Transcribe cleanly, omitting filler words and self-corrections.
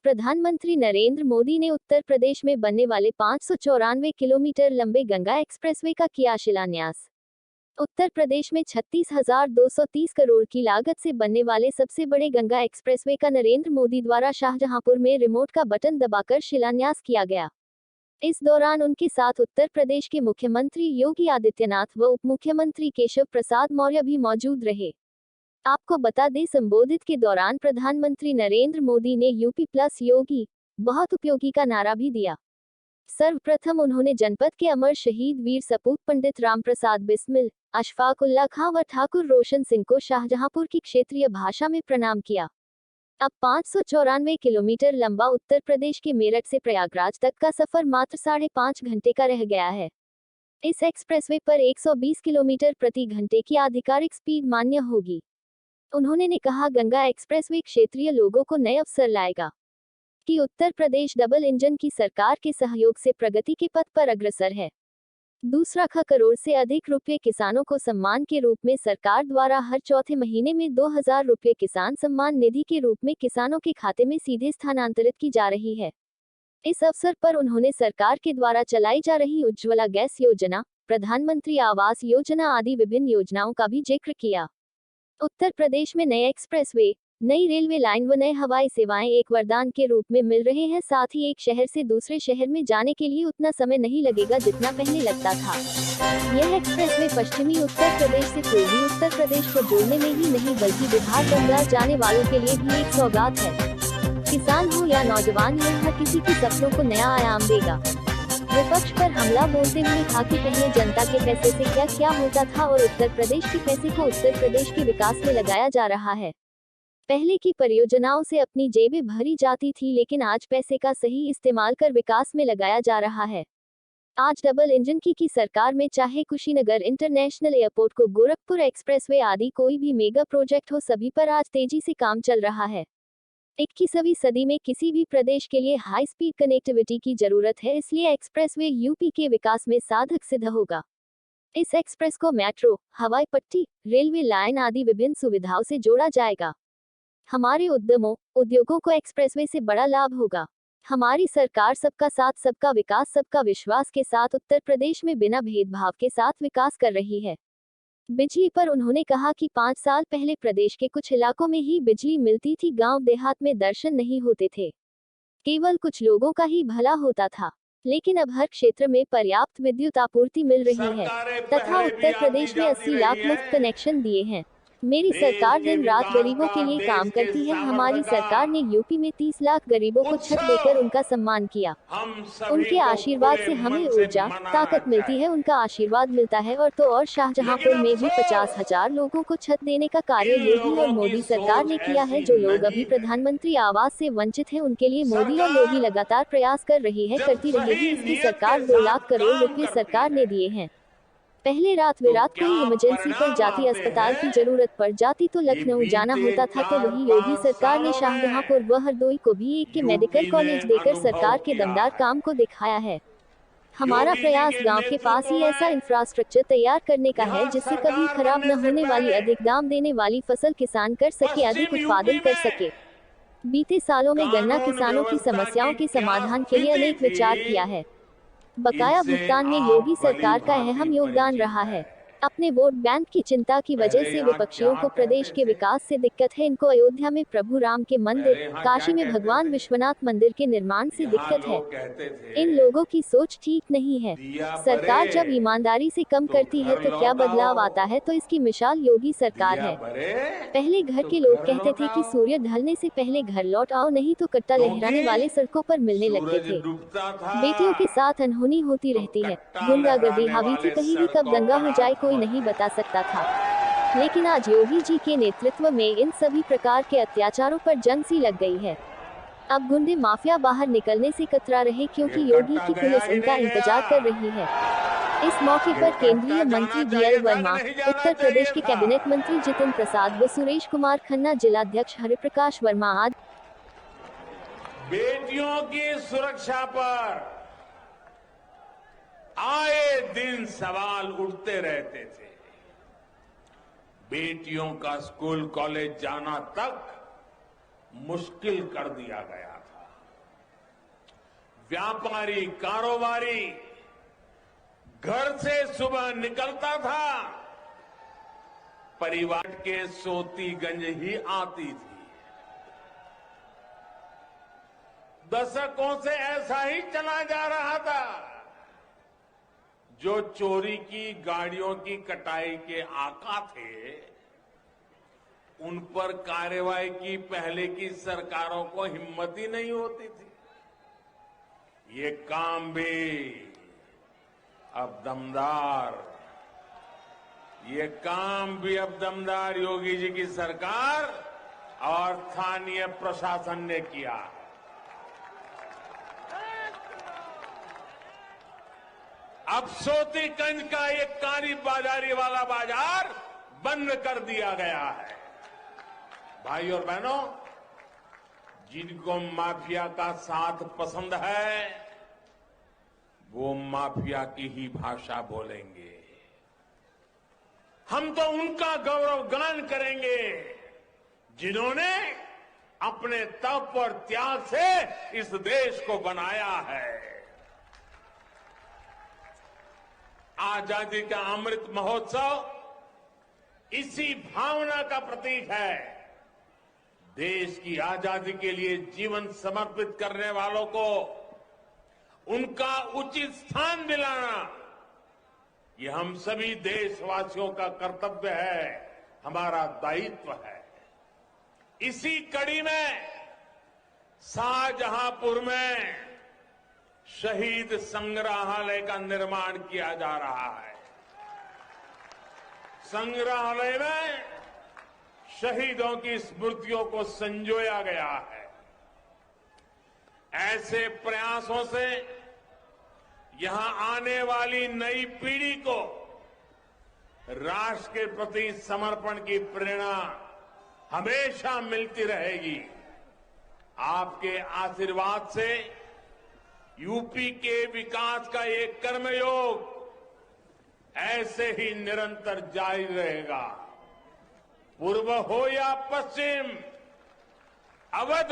प्रधानमंत्री नरेंद्र मोदी ने उत्तर प्रदेश में बनने वाले 594 किलोमीटर लंबे गंगा एक्सप्रेसवे का किया शिलान्यास। उत्तर प्रदेश में 36,230 करोड़ की लागत से बनने वाले सबसे बड़े गंगा एक्सप्रेसवे का नरेंद्र मोदी द्वारा शाहजहांपुर में रिमोट का बटन दबाकर शिलान्यास किया गया। इस दौरान उनके साथ उत्तर प्रदेश के मुख्यमंत्री योगी आदित्यनाथ व उप मुख्यमंत्री केशव प्रसाद मौर्य भी मौजूद रहे। आपको बता दें, संबोधित के दौरान प्रधानमंत्री नरेंद्र मोदी ने यूपी प्लस योगी बहुत उपयोगी का नारा भी दिया। सर्वप्रथम उन्होंने जनपद के अमर शहीद वीर सपूत पंडित रामप्रसाद बिस्मिल, अशफाक उल्लाह खां व ठाकुर रोशन सिंह को शाहजहांपुर की क्षेत्रीय भाषा में प्रणाम किया। अब 594 किलोमीटर लंबा उत्तर प्रदेश के मेरठ से प्रयागराज तक का सफर मात्र 5.5 घंटे का रह गया है। इस एक्सप्रेसवे पर 120 किलोमीटर प्रति घंटे की आधिकारिक स्पीड मान्य होगी। उन्होंने कहा, गंगा एक्सप्रेसवे क्षेत्रीय लोगों को नए अवसर लाएगा कि उत्तर प्रदेश डबल इंजन की सरकार के सहयोग से प्रगति के पथ पर अग्रसर है। दूसरा, करोड़ से अधिक रुपये किसानों को सम्मान के रूप में सरकार द्वारा हर चौथे महीने में 2,000 रुपये किसान सम्मान निधि के रूप में किसानों के खाते में सीधे स्थानांतरित की जा रही है। इस अवसर पर उन्होंने सरकार के द्वारा चलाई जा रही उज्ज्वला गैस योजना, प्रधानमंत्री आवास योजना आदि विभिन्न योजनाओं का भी जिक्र किया। उत्तर प्रदेश में नए एक्सप्रेसवे, नई रेलवे लाइन व नए हवाई सेवाएं एक वरदान के रूप में मिल रहे हैं। साथ ही एक शहर से दूसरे शहर में जाने के लिए उतना समय नहीं लगेगा जितना पहले लगता था। यह एक्सप्रेसवे पश्चिमी उत्तर प्रदेश से पूर्वी उत्तर प्रदेश को जोड़ने में ही नहीं बल्कि बिहार बंगाल जाने वालों के लिए भी एक सौगात है। किसान हो या नौजवान हो, हर किसी के सपनों को नया आयाम देगा। विपक्ष पर हमला बोलते हुए कहा कि पहले जनता के पैसे से क्या क्या होता था और उत्तर प्रदेश के पैसे को उत्तर प्रदेश के विकास में लगाया जा रहा है। पहले की परियोजनाओं से अपनी जेबें भरी जाती थी, लेकिन आज पैसे का सही इस्तेमाल कर विकास में लगाया जा रहा है। आज डबल इंजन की सरकार में चाहे कुशीनगर इंटरनेशनल एयरपोर्ट को गोरखपुर एक्सप्रेसवे आदि कोई भी मेगा प्रोजेक्ट हो, सभी पर आज तेजी से काम चल रहा है। 21वीं सदी में किसी भी प्रदेश के लिए हाई स्पीड कनेक्टिविटी की जरूरत है, इसलिए एक्सप्रेसवे यूपी के विकास में साधक सिद्ध होगा। इस एक्सप्रेस को मेट्रो, हवाई पट्टी, रेलवे लाइन आदि विभिन्न सुविधाओं से जोड़ा जाएगा। हमारे उद्यमों, उद्योगों को एक्सप्रेसवे से बड़ा लाभ होगा। हमारी सरकार सबका साथ, सबका विकास, सबका विश्वास के साथ उत्तर प्रदेश में बिना भेदभाव के साथ विकास कर रही है। बिजली पर उन्होंने कहा कि 5 साल पहले प्रदेश के कुछ इलाकों में ही बिजली मिलती थी, गांव देहात में दर्शन नहीं होते थे, केवल कुछ लोगों का ही भला होता था। लेकिन अब हर क्षेत्र में पर्याप्त विद्युत आपूर्ति मिल रही है तथा उत्तर प्रदेश में 80 लाख मुफ्त कनेक्शन दिए हैं। मेरी सरकार दिन रात गरीबों के लिए काम करती है। हमारी सरकार ने यूपी में 30 लाख गरीबों को छत देकर उनका सम्मान किया। उनके आशीर्वाद से हमें ऊर्जा, ताकत मिलती है, उनका आशीर्वाद मिलता है। और शाहजहांपुर में भी 50,000 लोगों को छत देने का कार्य योगी और मोदी सरकार ने किया है। जो लोग अभी प्रधानमंत्री आवास से वंचित हैं, उनके लिए मोदी और योगी लगातार प्रयास कर रही है, करती रहेगी। इसकी सरकार 2 लाख करोड़ रुपए सरकार ने दिए हैं। पहले रात बेरात कोई इमरजेंसी पर जाती, अस्पताल की जरूरत पड़ जाती तो लखनऊ जाना होता था, तो वही योगी सरकार ने शाहजहांपुर व हरदोई को भी एक के मेडिकल कॉलेज देकर सरकार के दमदार काम को दिखाया है। हमारा प्रयास गांव के पास ही ऐसा इंफ्रास्ट्रक्चर तैयार करने का है जिससे कभी खराब न होने वाली, अधिक दाम देने वाली फसल किसान कर सके, अधिक उत्पादन कर सके। बीते सालों में गन्ना किसानों की समस्याओं के समाधान के लिए अनेक विचार किया है। बकाया भुगतान में योगी सरकार का अहम योगदान रहा है। अपने वोट बैंक की चिंता की वजह से विपक्षियों को प्रदेश के विकास से दिक्कत है। इनको अयोध्या में प्रभु राम के मंदिर, काशी में भगवान विश्वनाथ मंदिर के निर्माण से दिक्कत है। इन लोगों की सोच ठीक नहीं है। सरकार जब ईमानदारी से कम करती है तो क्या बदलाव आता है, तो इसकी मिसाल योगी सरकार है। पहले घर के लोग कहते थे कि सूर्य ढलने से पहले घर लौट आओ, नहीं तो कट्टा लहराने वाले सड़कों पर मिलने लगते थे। बेटियों के साथ अनहोनी होती रहती है, गुंडागर्दी हावी थी, कहीं भी कब दंगा हो जाए कोई नहीं बता सकता था। लेकिन आज योगी जी के नेतृत्व में इन सभी प्रकार के अत्याचारों पर जंग सी लग गई है। अब गुंडे माफिया बाहर निकलने से कतरा रहे, क्योंकि योगी की पुलिस उनका इंतजार कर रही है। इस मौके पर केंद्रीय मंत्री DL वर्मा, उत्तर प्रदेश के कैबिनेट मंत्री जितिन प्रसाद व सुरेश कुमार खन्ना, जिलाध्यक्ष हरिप्रकाश वर्मा आदि। बेटियों की सुरक्षा पर आए दिन सवाल उठते रहते थे। बेटियों का स्कूल कॉलेज जाना तक मुश्किल कर दिया गया था। व्यापारी कारोबारी घर से सुबह निकलता था, परिवार के सोतीगंज ही आती थी। दशकों से ऐसा ही चला जा रहा था। जो चोरी की गाड़ियों की कटाई के आका थे, उन पर कार्रवाई की पहले की सरकारों को हिम्मत ही नहीं होती थी। ये काम भी अब दमदार योगी जी की सरकार और स्थानीय प्रशासन ने किया है। अब सोतीगंज का एक काली बाजारी वाला बाजार बंद कर दिया गया है। भाई और बहनों, जिनको माफिया का साथ पसंद है, वो माफिया की ही भाषा बोलेंगे। हम तो उनका गौरवगान करेंगे जिन्होंने अपने तप और त्याग से इस देश को बनाया है। आजादी का अमृत महोत्सव इसी भावना का प्रतीक है। देश की आजादी के लिए जीवन समर्पित करने वालों को उनका उचित स्थान दिलाना, ये हम सभी देशवासियों का कर्तव्य है, हमारा दायित्व है। इसी कड़ी में शाहजहांपुर में शहीद संग्रहालय का निर्माण किया जा रहा है। संग्रहालय में शहीदों की स्मृतियों को संजोया गया है। ऐसे प्रयासों से यहां आने वाली नई पीढ़ी को राष्ट्र के प्रति समर्पण की प्रेरणा हमेशा मिलती रहेगी। आपके आशीर्वाद से यूपी के विकास का ये कर्मयोग ऐसे ही निरंतर जारी रहेगा। पूर्व हो या पश्चिम, अवध